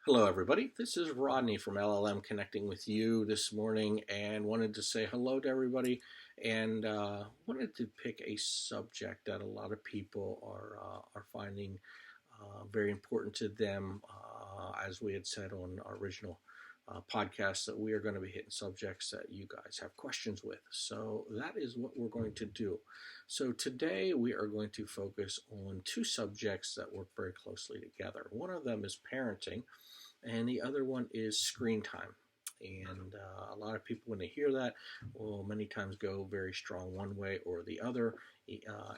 Hello, everybody. This is Rodney from LLM connecting with you this morning and wanted to say hello to everybody and wanted to pick a subject that a lot of people are finding very important to them. As we had said on our original podcast, that we are going to be hitting subjects that you guys have questions with. So that is what we're going to do. So today we are going to focus on two subjects that work very closely together. One of them is parenting, and the other one is screen time. And a lot of people, when they hear that, will many times go very strong one way or the other,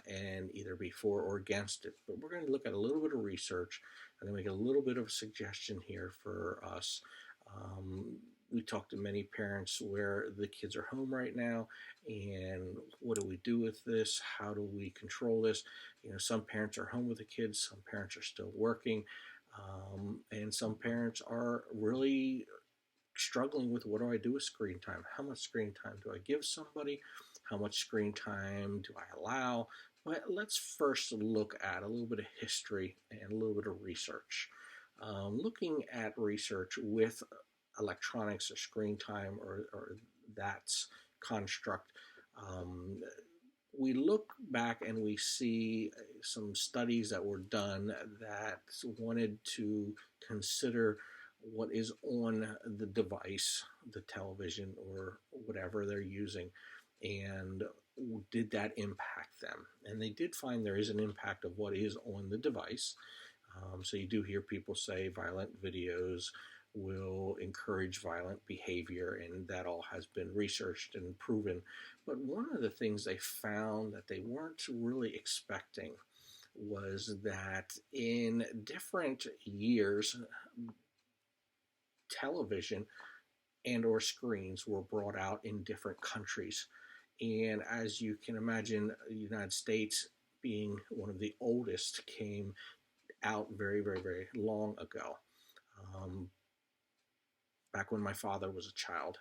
and either be for or against it. But we're going to look at a little bit of research and then make a little bit of a suggestion here for us. We talk to many parents where the kids are home right now, and what do we do with this? How do we control this? Some parents are home with the kids, some parents are still working. And some parents are really struggling with, what do I do with screen time? How much screen time do I give somebody? How much screen time do I allow? But let's first look at a little bit of history and a little bit of research. Looking at research with electronics or screen time or that construct, we look back and we see some studies that were done that wanted to consider what is on the device, the television or whatever they're using, and did that impact them? And they did find there is an impact of what is on the device. So you do hear people say violent videos will encourage violent behavior, and that all has been researched and proven. But one of the things they found that they weren't really expecting was that in different years, television and or screens were brought out in different countries. And as you can imagine, the United States, being one of the oldest, came out very, very, very long ago. Back when my father was a child,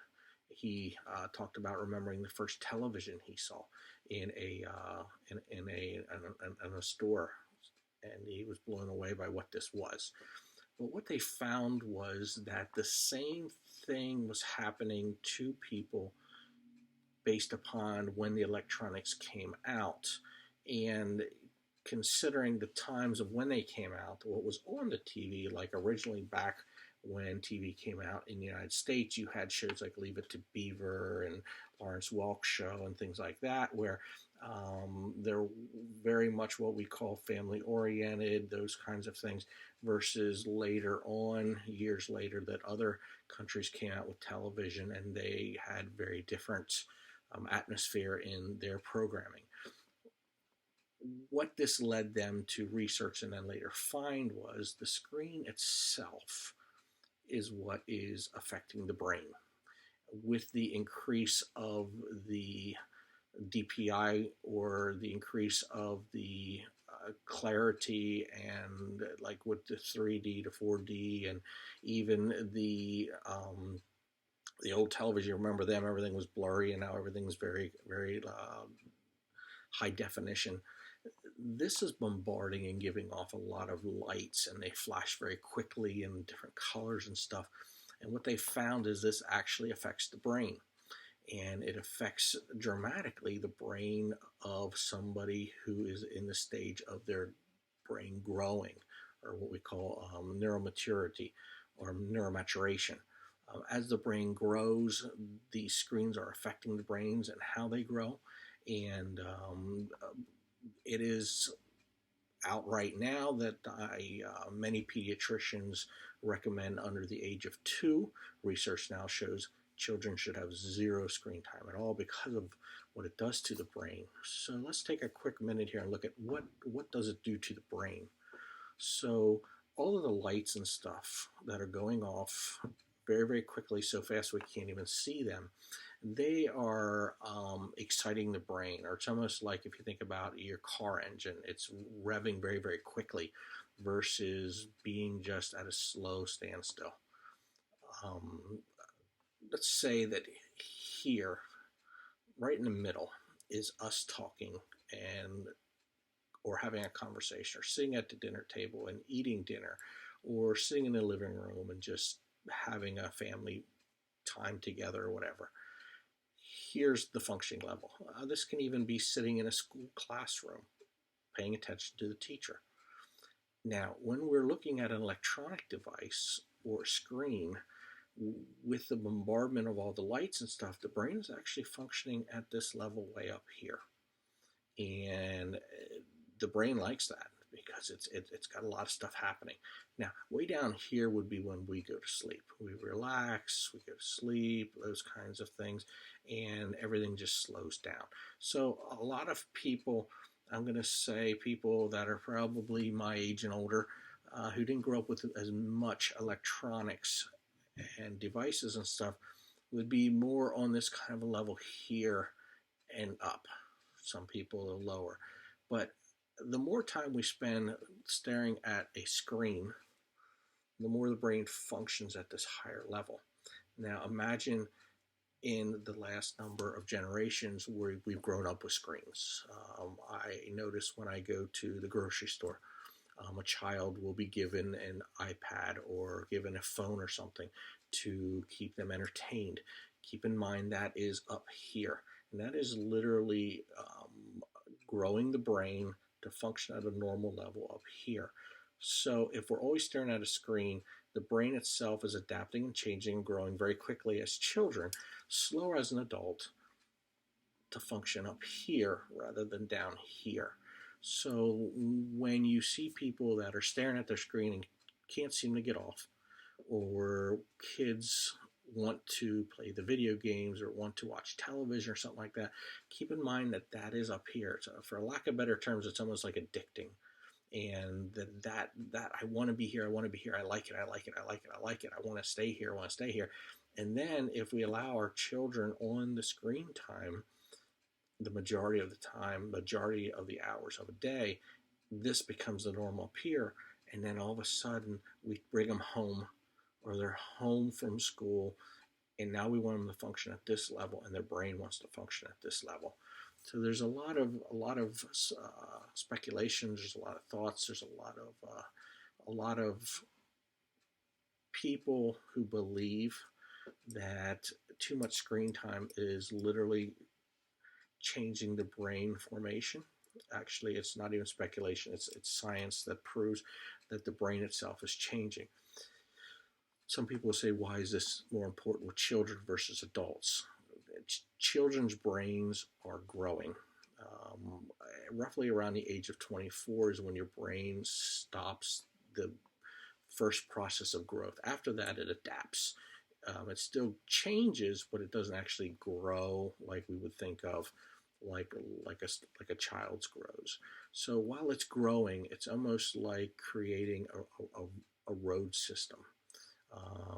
he talked about remembering the first television he saw in a store, and he was blown away by what this was. But what they found was that the same thing was happening to people based upon when the electronics came out. And considering the times of when they came out, what was on the TV, like originally back when TV came out in the United States, you had shows like Leave It to Beaver and Lawrence Welk Show and things like that, where they're very much what we call family oriented, those kinds of things, versus later on, years later, that other countries came out with television and they had very different atmosphere in their programming. What this led them to research and then later find was the screen itself is what is affecting the brain. With the increase of the DPI, or the increase of the clarity, and like with the 3D to 4D, and even the old television, remember them, everything was blurry, and now everything's very, very high definition. This is bombarding and giving off a lot of lights, and they flash very quickly in different colors and stuff. And what they found is this actually affects the brain, and it affects dramatically the brain of somebody who is in the stage of their brain growing, or what we call neuromaturity or neuromaturation. As the brain grows, these screens are affecting the brains and how they grow, and it is out right now that many pediatricians recommend under the age of 2. Research now shows children should have 0 screen time at all because of what it does to the brain. So let's take a quick minute here and look at what does it do to the brain. So all of the lights and stuff that are going off very, very quickly, so fast we can't even see them, they are exciting the brain. Or it's almost like if you think about your car engine, it's revving very, very quickly versus being just at a slow standstill. Let's say that here, right in the middle, is us talking and or having a conversation, or sitting at the dinner table and eating dinner, or sitting in the living room and just having a family time together or whatever. Here's the functioning level. This can even be sitting in a school classroom, paying attention to the teacher. Now, when we're looking at an electronic device or screen, with the bombardment of all the lights and stuff, the brain is actually functioning at this level way up here. And the brain likes that because it's got a lot of stuff happening. Now, way down here would be when we go to sleep. We relax, we go to sleep, those kinds of things, and everything just slows down. So a lot of people, I'm going to say people that are probably my age and older, who didn't grow up with as much electronics and devices and stuff, would be more on this kind of a level here and up. Some people are lower. But the more time we spend staring at a screen, the more the brain functions at this higher level. Now imagine in the last number of generations where we've grown up with screens. I notice when I go to the grocery store, a child will be given an iPad or given a phone or something to keep them entertained. Keep in mind that is up here. And that is literally growing the brain to function at a normal level up here. So if we're always staring at a screen, the brain itself is adapting and changing and growing very quickly as children, slower as an adult to function up here rather than down here. So when you see people that are staring at their screen and can't seem to get off, or kids want to play the video games or want to watch television or something like that, keep in mind that that is up here. So for lack of better terms, it's almost like addicting. And that I want to be here, I want to be here, I like it, I like it, I like it, I like it, I want to stay here, I want to stay here. And then if we allow our children on the screen time, the majority of the time, majority of the hours of a day, this becomes the normal up here. And then all of a sudden we bring them home, or they're home from school, and now we want them to function at this level, and their brain wants to function at this level. So there's a lot of speculations. There's a lot of thoughts. There's a lot of people who believe that too much screen time is literally changing the brain formation. Actually, it's not even speculation. It's science that proves that the brain itself is changing. Some people will say, why is this more important with children versus adults? Children's brains are growing. Roughly around the age of 24 is when your brain stops the first process of growth. After that, it adapts. It still changes, but it doesn't actually grow like we would think of, like a child's grows. So while it's growing, it's almost like creating a road system.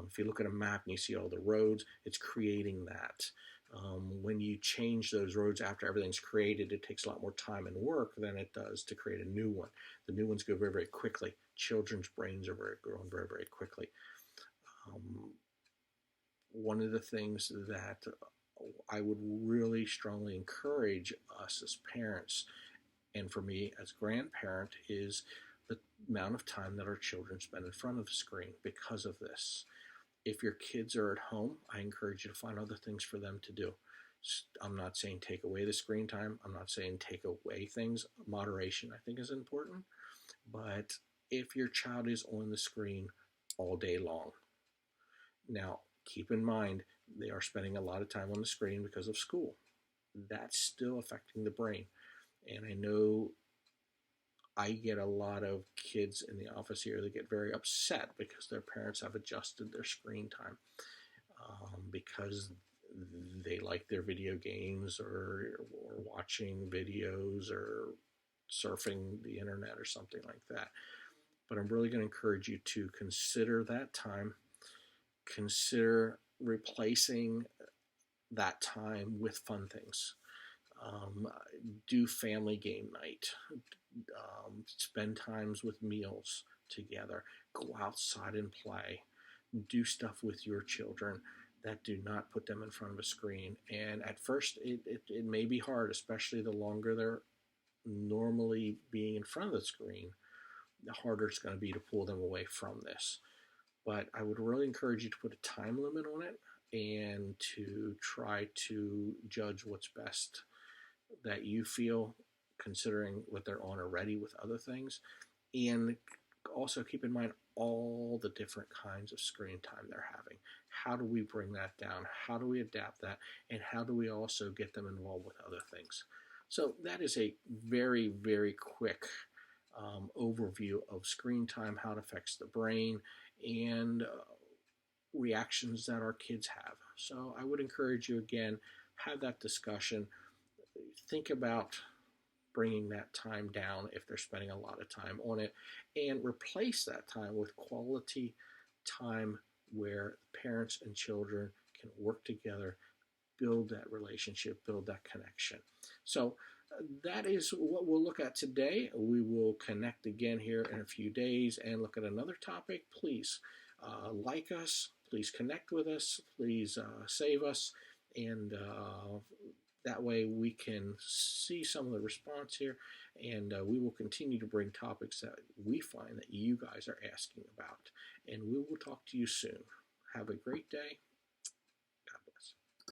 If you look at a map and you see all the roads, it's creating that. When you change those roads after everything's created, it takes a lot more time and work than it does to create a new one. The new ones go very, very quickly. Children's brains are growing very, very quickly. One of the things that I would really strongly encourage us as parents, and for me as grandparent, is the amount of time that our children spend in front of the screen because of this. If your kids are at home, I encourage you to find other things for them to do. I'm not saying take away the screen time. I'm not saying take away things. Moderation, I think, is important. But if your child is on the screen all day long, now keep in mind they are spending a lot of time on the screen because of school. That's still affecting the brain. And I know I get a lot of kids in the office here that get very upset because their parents have adjusted their screen time because they like their video games or watching videos or surfing the internet or something like that. But I'm really going to encourage you to consider that time. Consider replacing that time with fun things. Do family game night. Spend times with meals together. Go outside and play. Do stuff with your children that do not put them in front of a screen. And at first, it may be hard, especially the longer they're normally being in front of the screen. the harder it's going to be to pull them away from this. But I would really encourage you to put a time limit on it and to try to judge what's best that you feel, considering what they're on already with other things. And also keep in mind all the different kinds of screen time they're having. How do we bring that down? How do we adapt that? And how do we also get them involved with other things? So that is a very, very quick overview of screen time, how it affects the brain, and reactions that our kids have. So I would encourage you again, have that discussion. Think about bringing that time down if they're spending a lot of time on it, and replace that time with quality time where parents and children can work together, build that relationship, build that connection. So that is what we'll look at today. We will connect again here in a few days and look at another topic. Please like us, please connect with us, please save us, and that way we can see some of the response here, and we will continue to bring topics that we find that you guys are asking about. And we will talk to you soon. Have a great day.